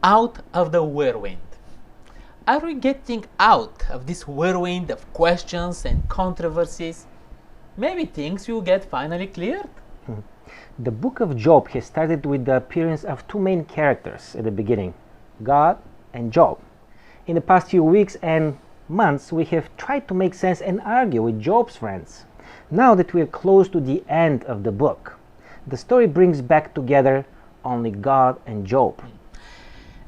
Out of the whirlwind. Are we getting out of this whirlwind of questions and controversies? Maybe things will get finally cleared? The book of Job has started with the appearance of two main characters at the beginning, God and Job. In the past few weeks and months, we have tried to make sense and argue with Job's friends. Now that we are close to the end of the book, the story brings back together only God and Job.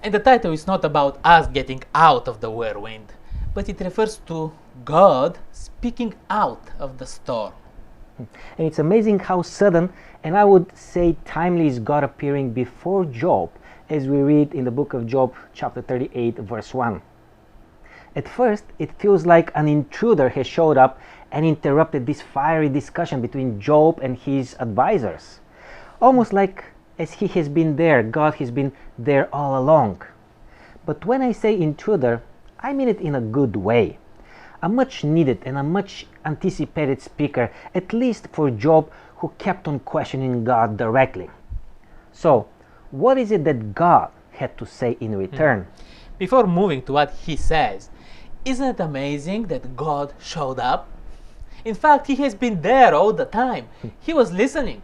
And the title is not about us getting out of the whirlwind, but it refers to God speaking out of the storm. And it's amazing how sudden, and I would say timely, is God appearing before Job, as we read in the book of Job, chapter 38, verse 1. At first, it feels like an intruder has showed up and interrupted this fiery discussion between Job and his advisors. Almost like as he has been there, God has been there all along. But when I say intruder, I mean it in a good way. A much needed and a much anticipated speaker, at least for Job, who kept on questioning God directly. So, what is it that God had to say in return? Before moving to what he says, isn't it amazing that God showed up? In fact, he has been there all the time. He was listening.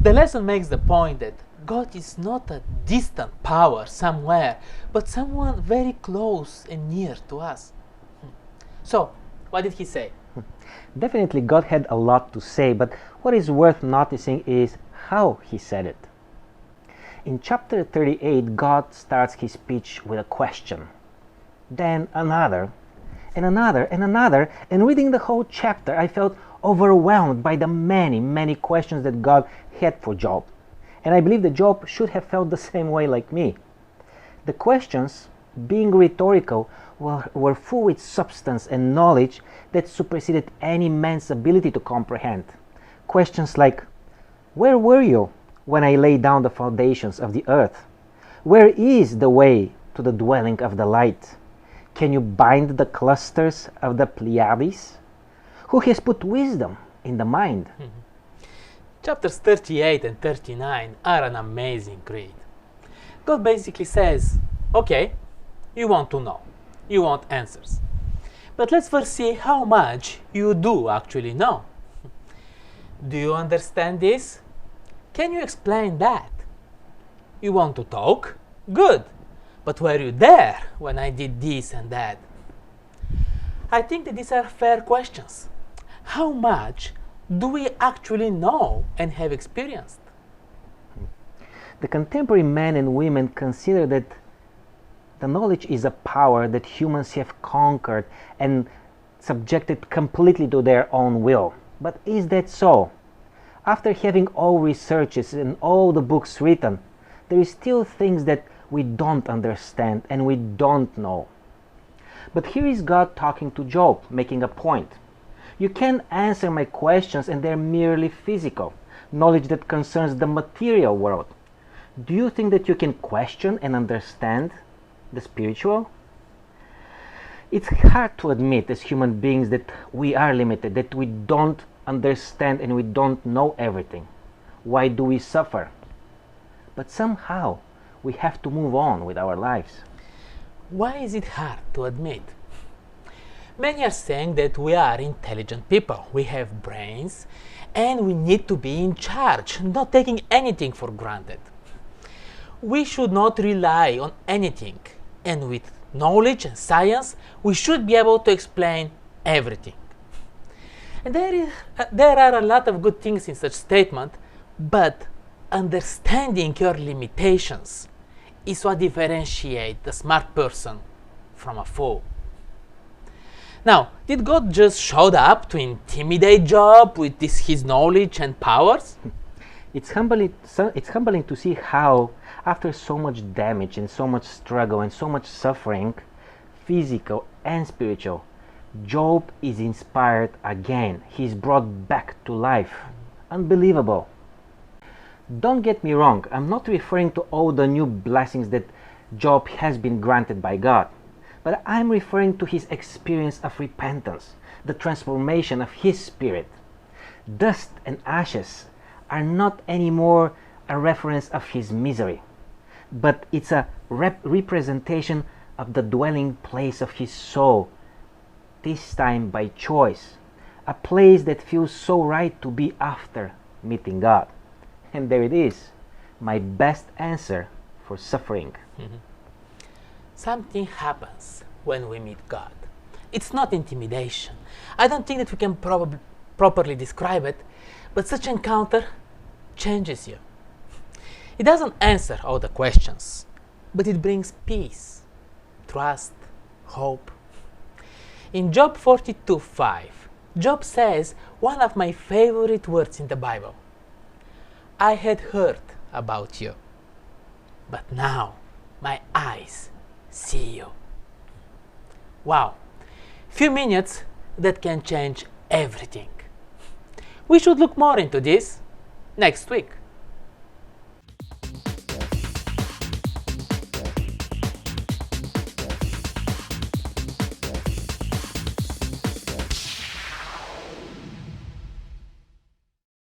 The lesson makes the point that God is not a distant power somewhere, but someone very close and near to us. So, what did he say? Definitely God had a lot to say, but what is worth noticing is how he said it. In chapter 38, God starts his speech with a question. Then another, and another, and another, and reading the whole chapter, I felt overwhelmed by the many questions that God had for Job. And I believe that Job should have felt the same way like me. The questions, being rhetorical, were full with substance and knowledge that superseded any man's ability to comprehend. Questions like, where were you when I laid down the foundations of the earth? Where is the way to the dwelling of the light? Can you bind the clusters of the Pleiades? Who has put wisdom in the mind? Chapters 38 and 39 are an amazing read. God basically says, okay, you want to know, you want answers. But let's first see how much you do actually know. Do you understand this? Can you explain that? You want to talk? Good. But were you there when I did this and that? I think that these are fair questions. How much do we actually know and have experienced? The contemporary men and women consider that the knowledge is a power that humans have conquered and subjected completely to their own will. But is that so? After having all researches and all the books written, there is still things that we don't understand and we don't know. But here is God talking to Job, making a point. You can answer my questions and they're merely physical, knowledge that concerns the material world. Do you think that you can question and understand the spiritual? It's hard to admit as human beings that we are limited, that we don't understand and we don't know everything. Why do we suffer? But somehow we have to move on with our lives. Why is it hard to admit? Many are saying that we are intelligent people, we have brains, and we need to be in charge, not taking anything for granted. We should not rely on anything, and with knowledge and science, we should be able to explain everything. And there are a lot of good things in such statement, but understanding your limitations is what differentiates the smart person from a fool. Now, did God just show up to intimidate Job with his knowledge and powers? It's humbling to see how, after so much damage and so much struggle and so much suffering, physical and spiritual, Job is inspired again. He's brought back to life. Unbelievable. Don't get me wrong, I'm not referring to all the new blessings that Job has been granted by God, but I'm referring to his experience of repentance, the transformation of his spirit. Dust and ashes are not anymore a reference of his misery. but it's a representation of the dwelling place of his soul, this time by choice, a place that feels so right to be after meeting God. And there it is, my best answer for suffering. Something happens when we meet God. It's not intimidation. I don't think that we can properly describe it, but such encounter changes you. It doesn't answer all the questions, but it brings peace, trust, hope. In Job 42:5, Job says one of my favorite words in the Bible. I had heard about you, but now my eyes see you. Wow, few minutes that can change everything. We should look more into this next week.